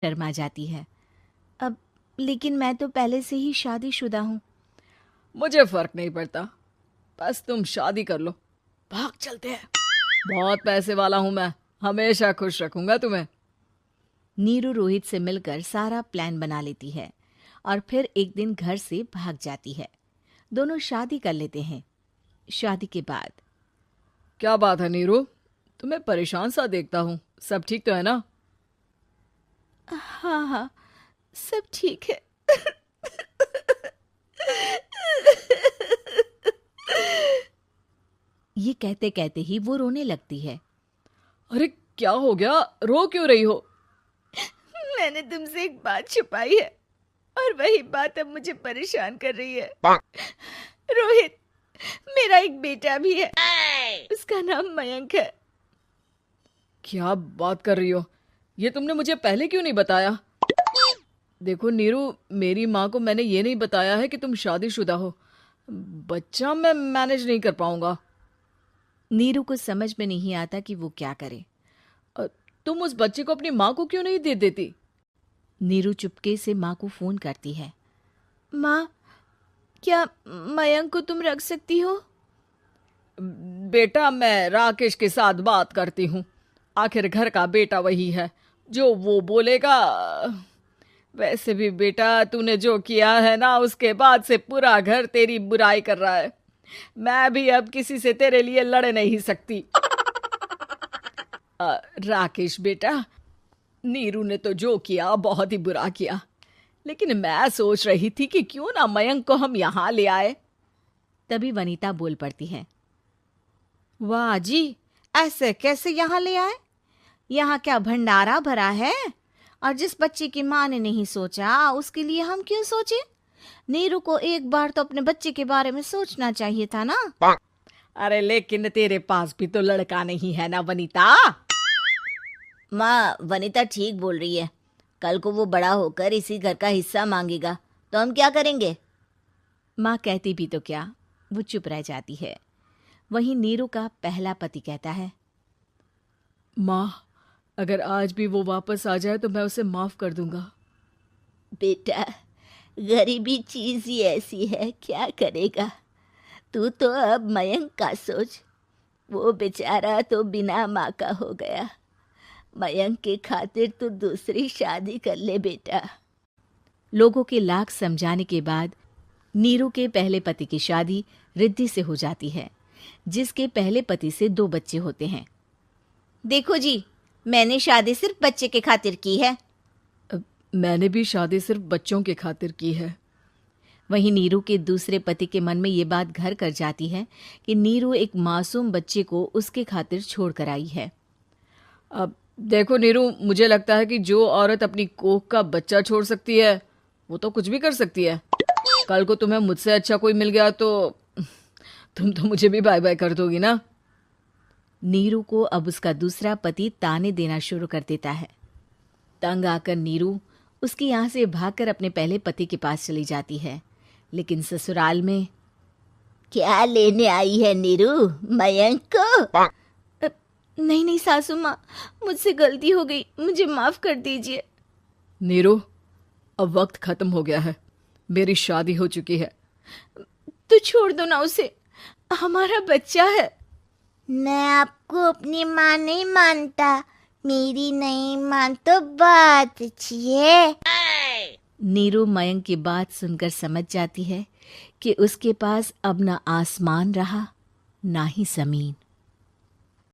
शर्मा जाती है। अब लेकिन मैं तो पहले से ही शादीशुदा हूँ। मुझे फर्क नहीं पड़ता, बस तुम शादी कर लो, भाग चलते हैं। बहुत पैसे वाला हूं मैं, हमेशा खुश रखूंगा तुम्हें। नीरू रोहित से मिलकर सारा प्लान बना लेती है और फिर एक दिन घर से भाग जाती है। दोनों शादी कर लेते हैं। शादी के बाद क्या बात है नीरू, तुम्हें परेशान सा देखता हूँ, सब ठीक तो है ना? हाँ हाँ, सब ठीक है। ये कहते कहते ही वो रोने लगती है। अरे क्या हो गया, रो क्यों रही हो? मैंने तुमसे एक बात छुपाई है और वही बात अब मुझे परेशान कर रही है। रोहित, मेरा एक बेटा भी है, उसका नाम मयंक है। क्या बात कर रही हो, ये तुमने मुझे पहले क्यों नहीं बताया? देखो नीरू, मेरी माँ को मैंने ये नहीं बताया है कि तुम शादीशुदा हो। बच्चा मैं मैनेज नहीं कर पाऊंगा। नीरू को समझ में नहीं आता कि वो क्या करे। अ, तुम उस बच्चे को अपनी माँ को क्यों नहीं दे देती? नीरू चुपके से माँ को फोन करती है। माँ, क्या मयंक को तुम रख सकती हो? बेटा मैं राकेश के साथ बात करती हूँ, आखिर घर का बेटा वही है, जो वो बोलेगा। वैसे भी बेटा, तूने जो किया है ना, उसके बाद से पूरा घर तेरी बुराई कर रहा है। मैं भी अब किसी से तेरे लिए लड़ नहीं सकती। राकेश बेटा, नीरू ने तो जो किया बहुत ही बुरा किया, लेकिन मैं सोच रही थी कि क्यों ना मयंक को हम यहाँ ले आए। तभी वनीता बोल पड़ती है। वाह जी, ऐसे कैसे यहाँ ले आए? यहाँ क्या भंडारा भरा है? और जिस बच्चे की माँ ने नहीं सोचा, उसके लिए हम क्यों सोचे? नीरू को एक बार तो अपने बच्चे के बारे में सोचना चाहिए था ना। अरे लेकिन तेरे पास भी तो लड़का नहीं है ना वनीता। माँ, वनीता ठीक बोल रही है। कल को वो बड़ा होकर इसी घर का हिस्सा मांगेगा तो हम क्या करेंगे? माँ कहती भी तो क्या, वो चुप रह जाती है। वहीं नीरू का पहला पति कहता है। माँ, अगर आज भी वो वापस आ जाए तो मैं उसे माफ कर दूंगा। बेटा, गरीबी चीज ही ऐसी है, क्या करेगा। तू तो अब मयंक का सोच। वो बेचारा तो बिना माँ का हो गया। मयंक के खातिर तू दूसरी शादी कर ले बेटा। लोगों के लाख समझाने के बाद नीरू के पहले पति की शादी रिद्धि से हो जाती है, जिसके पहले पति से 2 बच्चे होते हैं। देखो जी, मैंने शादी सिर्फ बच्चे के खातिर की है। मैंने भी शादी सिर्फ बच्चों के खातिर की है। वहीं नीरू के दूसरे पति के मन में ये बात घर कर जाती है कि नीरू एक मासूम बच्चे को उसके खातिर छोड़ कर आई है। अब देखो नीरू, मुझे लगता है कि जो औरत अपनी कोख का बच्चा छोड़ सकती है, वो तो कुछ भी कर सकती है। कल को तुम्हें मुझसे अच्छा कोई मिल गया तो तुम तो मुझे भी बाय बाय कर दोगी ना। नीरू को अब उसका दूसरा पति ताने देना शुरू कर देता है। तंग आकर नीरू उसके यहाँ से भागकर अपने पहले पति के पास चली जाती है। लेकिन ससुराल में क्या लेने आई है नीरू, मयंक को? नहीं नहीं सासू माँ, मुझसे गलती हो गई, मुझे माफ कर दीजिए। नीरू, अब वक्त खत्म हो गया है, मेरी शादी हो चुकी है। तो छोड़ दो ना उसे, हमारा बच्चा है। मैं आपको अपनी माँ नहीं मानता, मेरी नहीं मान तो बात अच्छी है। नीरू मयंक की बात सुनकर समझ जाती है कि उसके पास अब ना आसमान रहा ना ही जमीन।